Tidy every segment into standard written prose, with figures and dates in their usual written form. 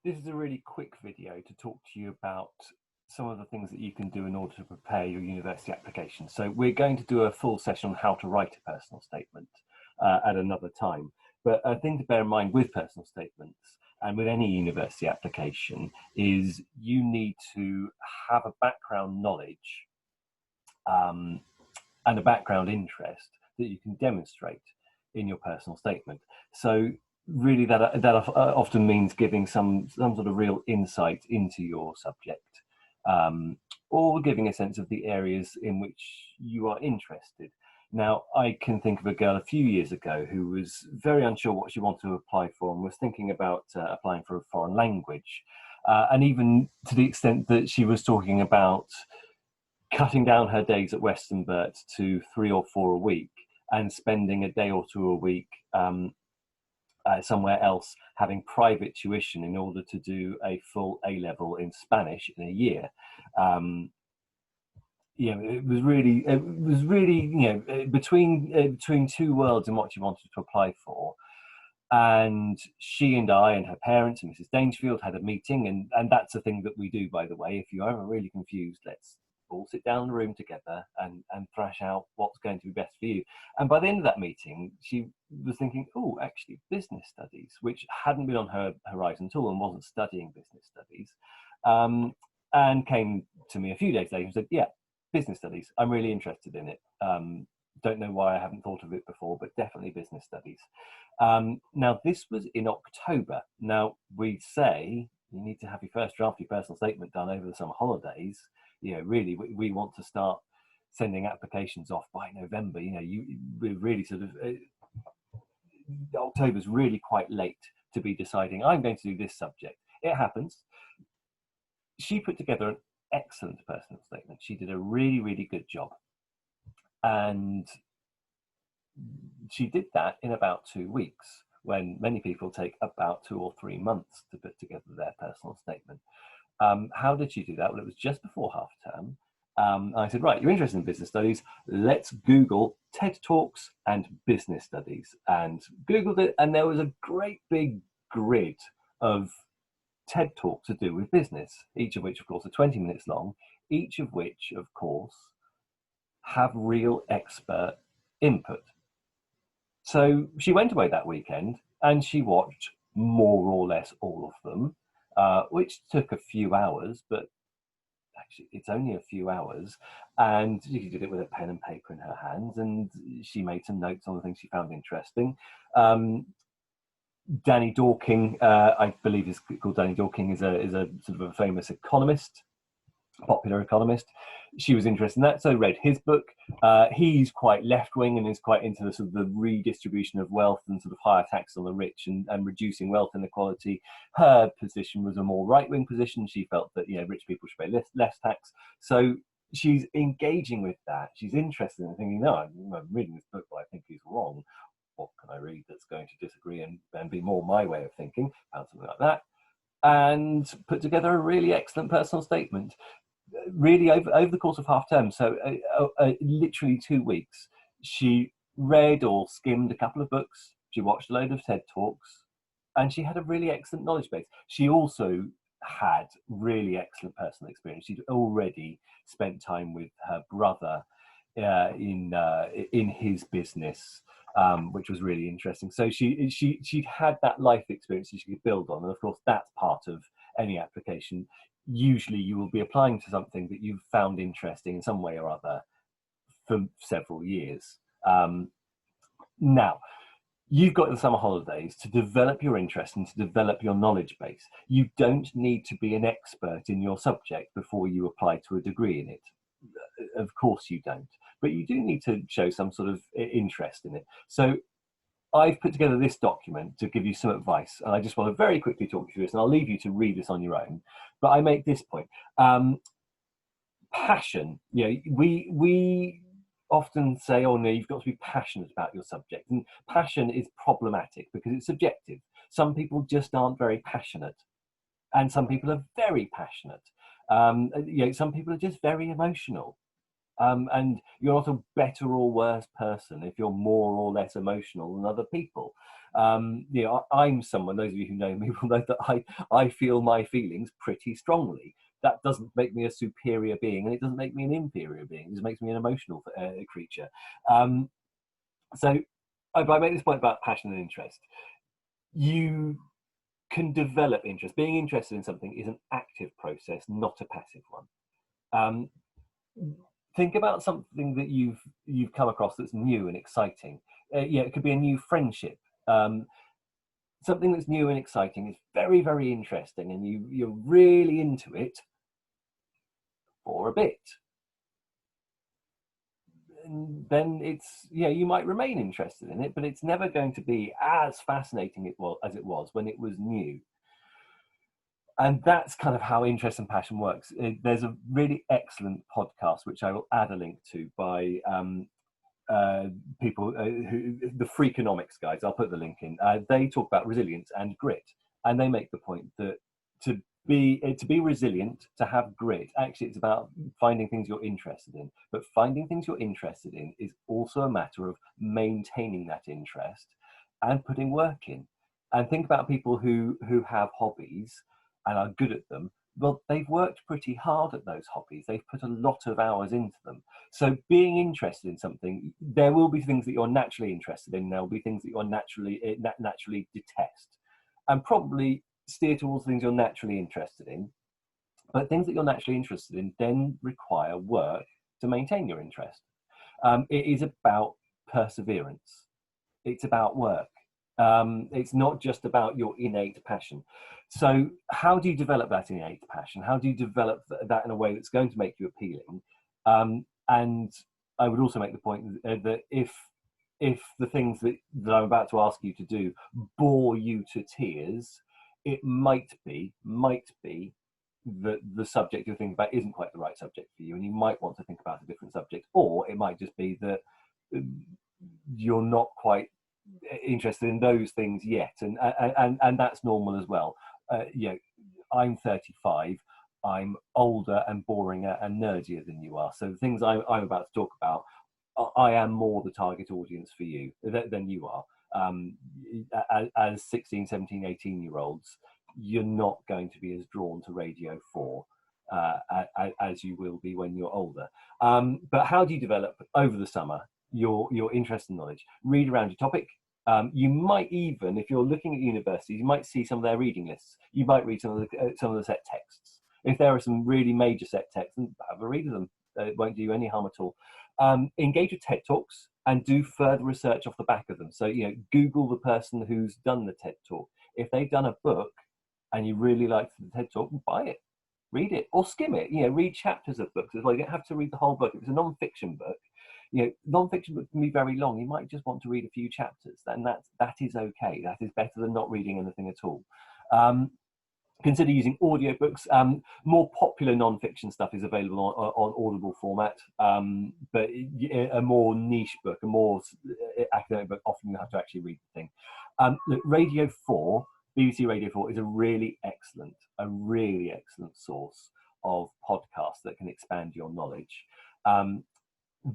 This is a really quick video to talk to you about some of the things that you can do in order to prepare your university application. So we're going to do a full session on how to write a personal statement at another time. But a thing to bear in mind with personal statements and with any university application is you need to have a background knowledge and a background interest that you can demonstrate in your personal statement. So really that often means giving some sort of real insight into your subject, or giving a sense of the areas in which you are interested. Now, I can think of a girl a few years ago who was very unsure what she wanted to apply for and was thinking about applying for a foreign language. And even to the extent that she was talking about cutting down her days at Western Burt to 3 or 4 a week and spending a day or two a week somewhere else having private tuition in order to do a full A-level in Spanish in a year. It was really between two worlds in what she wanted to apply for. And she and I and her parents and Mrs. Dangerfield had a meeting, and that's a thing that we do, by the way. If you're ever really confused, let's all sit down in the room together and thrash out what's going to be best for you. And by the end of that meeting, she was thinking, oh, actually, business studies, which hadn't been on her horizon at all and wasn't studying business studies, and came to me a few days later and said, yeah, business studies, I'm really interested in it. Don't know why I haven't thought of it before, but definitely business studies. Now, this was in October. Now, we say you need to have your first draft, your personal statement done over the summer holidays. Really, we want to start sending applications off by November. We're really sort of, October's really quite late to be deciding, I'm going to do this subject. It happens. She put together an excellent personal statement. She did a really, really good job. And she did that in about 2 weeks, when many people take about 2 or 3 months to put together their personal statement. How did she do that? Well, it was just before half term. I said, right, you're interested in business studies. Let's Google TED Talks and business studies. And Googled it, and there was a great big grid of TED Talks to do with business, each of which, of course, are 20 minutes long, each of which, of course, have real expert input. So she went away that weekend and she watched more or less all of them, which took a few hours, but actually it's only a few hours. And she did it with a pen and paper in her hands, and she made some notes on the things she found interesting. Danny Dorking, I believe is called Danny Dorking, is a sort of a famous economist, popular economist. She was interested in that, so read his book. He's quite left-wing and is quite into the sort of the redistribution of wealth and sort of higher tax on the rich and reducing wealth inequality. Her position was a more right-wing position. She felt that rich people should pay less tax. So she's engaging with that. She's interested in thinking, no, I'm reading this book, but I think he's wrong. What can I read that's going to disagree and be more my way of thinking? Found something like that, and put together a really excellent personal statement. Really over the course of half term, so literally 2 weeks, she read or skimmed a couple of books, she watched a load of TED Talks, and she had a really excellent knowledge base. She also had really excellent personal experience. She'd already spent time with her brother in his business, which was really interesting. So she'd had that life experience that she could build on, and of course that's part of any application. Usually you will be applying to something that you've found interesting in some way or other for several years. Now, you've got the summer holidays to develop your interest and to develop your knowledge base. You don't need to be an expert in your subject before you apply to a degree in it. Of course you don't, but you do need to show some sort of interest in it. So I've put together this document to give you some advice, and I just want to very quickly talk you through this, and I'll leave you to read this on your own. But I make this point. Passion. We often say, oh no, you've got to be passionate about your subject. And passion is problematic because it's subjective. Some people just aren't very passionate, and some people are very passionate. Some people are just very emotional. And you're not a better or worse person if you're more or less emotional than other people. I'm someone, those of you who know me will know that I feel my feelings pretty strongly. That doesn't make me a superior being, and it doesn't make me an inferior being. It just makes me an emotional creature. So I make this point about passion and interest. You can develop interest. Being interested in something is an active process, not a passive one. Um, think about something that you've come across that's new and exciting. It could be a new friendship. Something that's new and exciting is very, very interesting, and you're really into it for a bit. And then you might remain interested in it, but it's never going to be as fascinating as it was when it was new. And that's kind of how interest and passion works. There's a really excellent podcast which I will add a link to by people the Freakonomics guys. I'll put the link in. They talk about resilience and grit, and they make the point that to be resilient, to have grit, actually it's about finding things you're interested in. But finding things you're interested in is also a matter of maintaining that interest and putting work in. And think about people who have hobbies and are good at them. Well, they've worked pretty hard at those hobbies. They've put a lot of hours into them. So being interested in something, there will be things that you're naturally interested in. There will be things that you're naturally detest, and probably steer towards things you're naturally interested in. But things that you're naturally interested in then require work to maintain your interest. It is about perseverance. It's about work. It's not just about your innate passion. So how do you develop that innate passion? How do you develop that in a way that's going to make you appealing? And I would also make the point that if the things that I'm about to ask you to do bore you to tears, it might be that the subject you're thinking about isn't quite the right subject for you, and you might want to think about a different subject. Or it might just be that you're not quite interested in those things yet, and that's normal as well. I'm 35. I'm older and boringer and nerdier than you are. So the things I'm about to talk about, I am more the target audience for you than you are. As 16, 17, 18-year-olds, you're not going to be as drawn to Radio 4 as you will be when you're older. But how do you develop over the summer your interest and knowledge? Read around your topic. You might even, if you're looking at universities, you might see some of their reading lists. You might read some of the set texts. If there are some really major set texts, have a read of them. It won't do you any harm at all. Engage with TED Talks and do further research off the back of them. So, Google the person who's done the TED Talk. If they've done a book and you really like the TED Talk, buy it, read it, or skim it. Read chapters of books as well. You don't have to read the whole book. If it's a non-fiction book, non-fiction books can be very long. You might just want to read a few chapters, and that is okay. That is better than not reading anything at all. Consider using audiobooks. More popular non-fiction stuff is available on Audible format, but a more niche book, a more academic book, often you have to actually read the thing. Look, Radio 4, BBC Radio 4 is a really excellent source of podcasts that can expand your knowledge.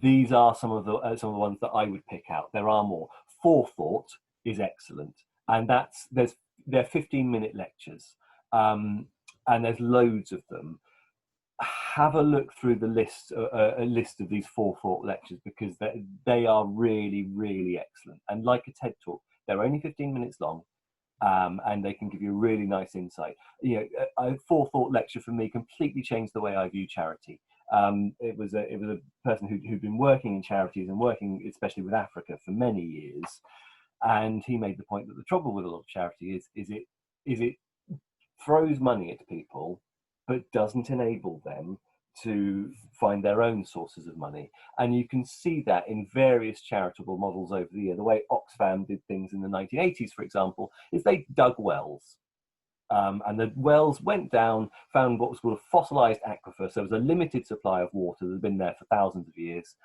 These are some of the ones that I would pick out. There are more. Forethought is excellent, and they're 15-minute lectures, and there's loads of them. Have a look through the list, a list of these Forethought lectures, because they are really, really excellent. And like a TED Talk, they're only 15 minutes long. And they can give you a really nice insight. A Forethought lecture for me completely changed the way I view charity. It was a person who'd been working in charities and working especially with Africa for many years, and he made the point that the trouble with a lot of charity is it throws money at people but doesn't enable them to find their own sources of money. And you can see that in various charitable models over the year. The way Oxfam did things in the 1980s, for example, is they dug wells. And the wells went down, found what was called a fossilized aquifer. So it was a limited supply of water that had been there for thousands of years.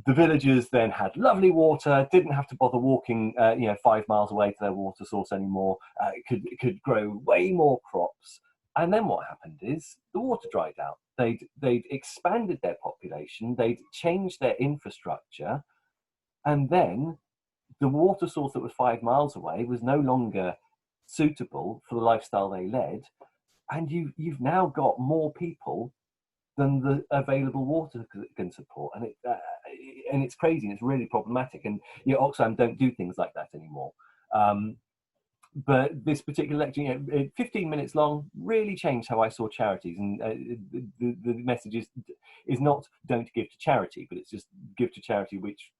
The villagers then had lovely water, didn't have to bother walking 5 miles away to their water source anymore, could grow way more crops. And then what happened is the water dried out. they'd expanded their population, they'd changed their infrastructure, and then the water source that was 5 miles away was no longer suitable for the lifestyle they led, and you've now got more people than the available water can support, and it's crazy, and it's really problematic. And Oxfam don't do things like that anymore. But this particular lecture, 15 minutes long, really changed how I saw charities. And the message is not don't give to charity, but it's just give to charity which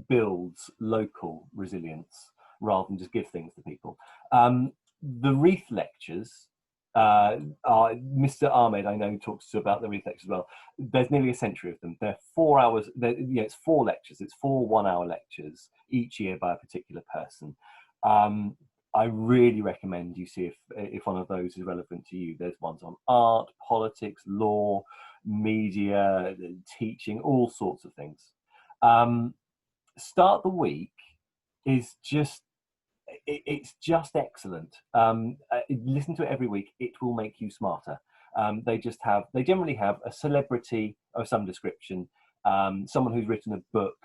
builds local resilience rather than just give things to people. The Wreath lectures, Mr. Ahmed, I know, talks about the Wreath lectures as well. There's nearly a century of them. They're 4 hours. It's 4 lectures. It's 4 one-hour lectures each year by a particular person. I really recommend you see if one of those is relevant to you. There's ones on art, politics, law, media, teaching, all sorts of things. Start the Week is just, it's just excellent. Listen to it every week. It will make you smarter. They generally have a celebrity of some description, someone who's written a book,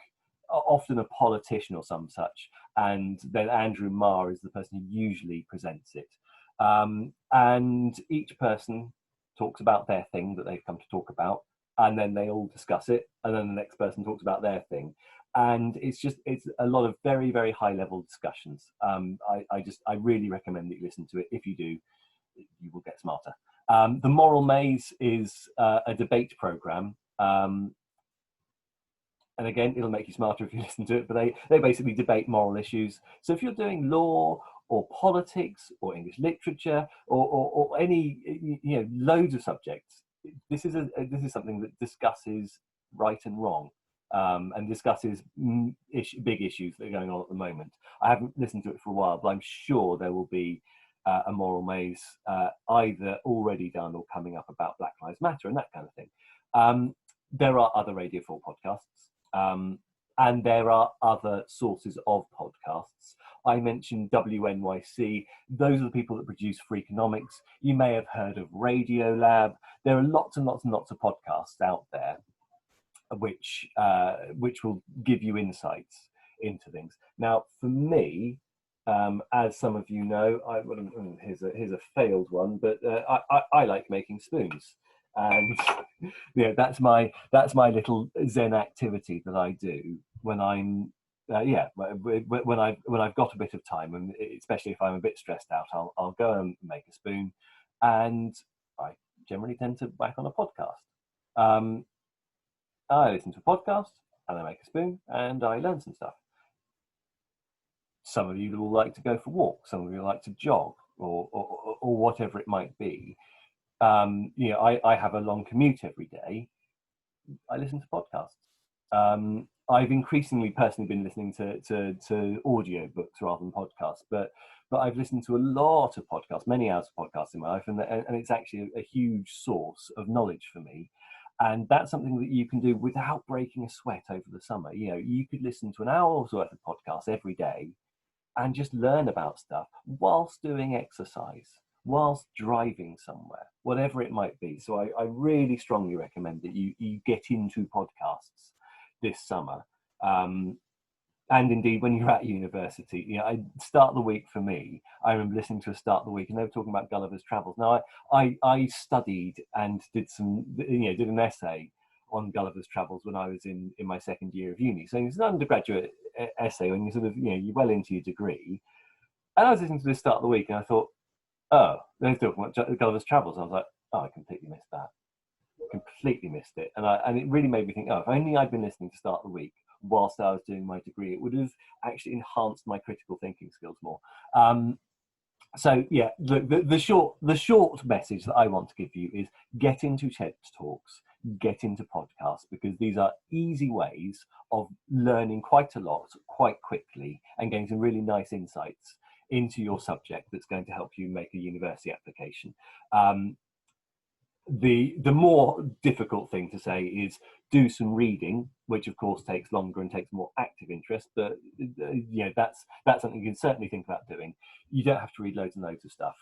often a politician or some such, and then Andrew Marr is the person who usually presents it. And each person talks about their thing that they've come to talk about, and then they all discuss it, and then the next person talks about their thing. And it's a lot of very, very high level discussions. I really recommend that you listen to it. If you do, you will get smarter. The Moral Maze is a debate program. And again, it'll make you smarter if you listen to it, but they basically debate moral issues. So if you're doing law or politics or English literature or any, loads of subjects, this is something that discusses right and wrong, and discusses big issues that are going on at the moment. I haven't listened to it for a while, but I'm sure there will be a Moral Maze either already done or coming up about Black Lives Matter and that kind of thing. There are other Radio 4 podcasts. And there are other sources of podcasts. I mentioned WNYC. Those are the people that produce Freakonomics. You may have heard of Radiolab. There are lots and lots and lots of podcasts out there which will give you insights into things. Now, for me, as some of you know, here's a failed one, but I like making spoons. And that's my little Zen activity that I do when I'm when I've got a bit of time, and especially if I'm a bit stressed out, I'll go and make a spoon, and I generally tend to whack on a podcast. I listen to a podcast and I make a spoon and I learn some stuff. Some of you will like to go for walks, some of you like to jog or whatever it might be. I have a long commute every day. I listen to podcasts. I've increasingly personally been listening to audio books rather than podcasts, but I've listened to a lot of podcasts, many hours of podcasts in my life, and it's actually a huge source of knowledge for me. And that's something that you can do without breaking a sweat over the summer. You could listen to an hour's worth of podcasts every day and just learn about stuff whilst doing exercise, whilst driving somewhere, whatever it might be. So I really strongly recommend that you get into podcasts this summer. And indeed, when you're at university, I Start the Week for me, I remember listening to a Start the Week and they were talking about Gulliver's Travels. Now, I studied and did an essay on Gulliver's Travels when I was in my second year of uni. So it's an undergraduate essay when you're well into your degree. And I was listening to this Start the Week and I thought, oh, they're talking about Gulliver's Travels. I was like, oh, I completely missed that. Completely missed it. And it really made me think, oh, if only I'd been listening to Start the Week whilst I was doing my degree, it would have actually enhanced my critical thinking skills more. So yeah, the short message that I want to give you is get into TED Talks, get into podcasts, because these are easy ways of learning quite a lot quite quickly and getting some really nice insights into your subject that's going to help you make a university application. The more difficult thing to say is do some reading, which of course takes longer and takes more active interest, but that's something you can certainly think about doing. You don't have to read loads and loads of stuff.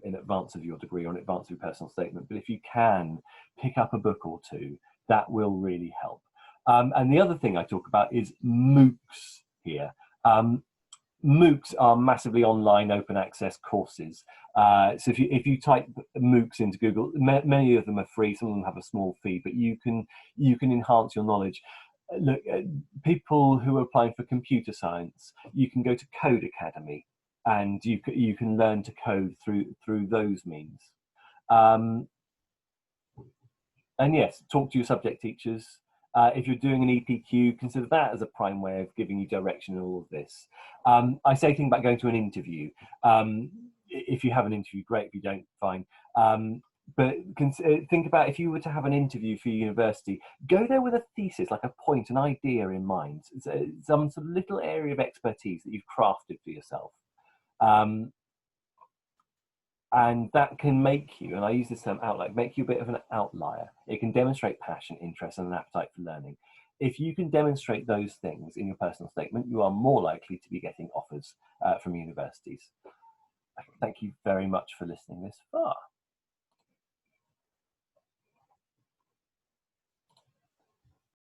in advance of your degree or in advance of your personal statement. But if you can pick up a book or two, that will really help. And the other thing I talk about is MOOCs here. MOOCs are massively online open access courses. So if you type MOOCs into Google, many of them are free. Some of them have a small fee, but you can enhance your knowledge. Look, people who are applying for computer science, you can go to Code Academy, and you can learn to code through those means. And yes, talk to your subject teachers. If you're doing an EPQ, consider that as a prime way of giving you direction in all of this. I say think about going to an interview. If you have an interview, great. If you don't, fine. But think about if you were to have an interview for university, go there with a thesis, like a point, an idea in mind, some sort of little area of expertise that you've crafted for yourself. And that can make you, and I use this term outlier, make you a bit of an outlier. It can demonstrate passion, interest, and an appetite for learning. If you can demonstrate those things in your personal statement, you are more likely to be getting offers from universities. Thank you very much for listening this far.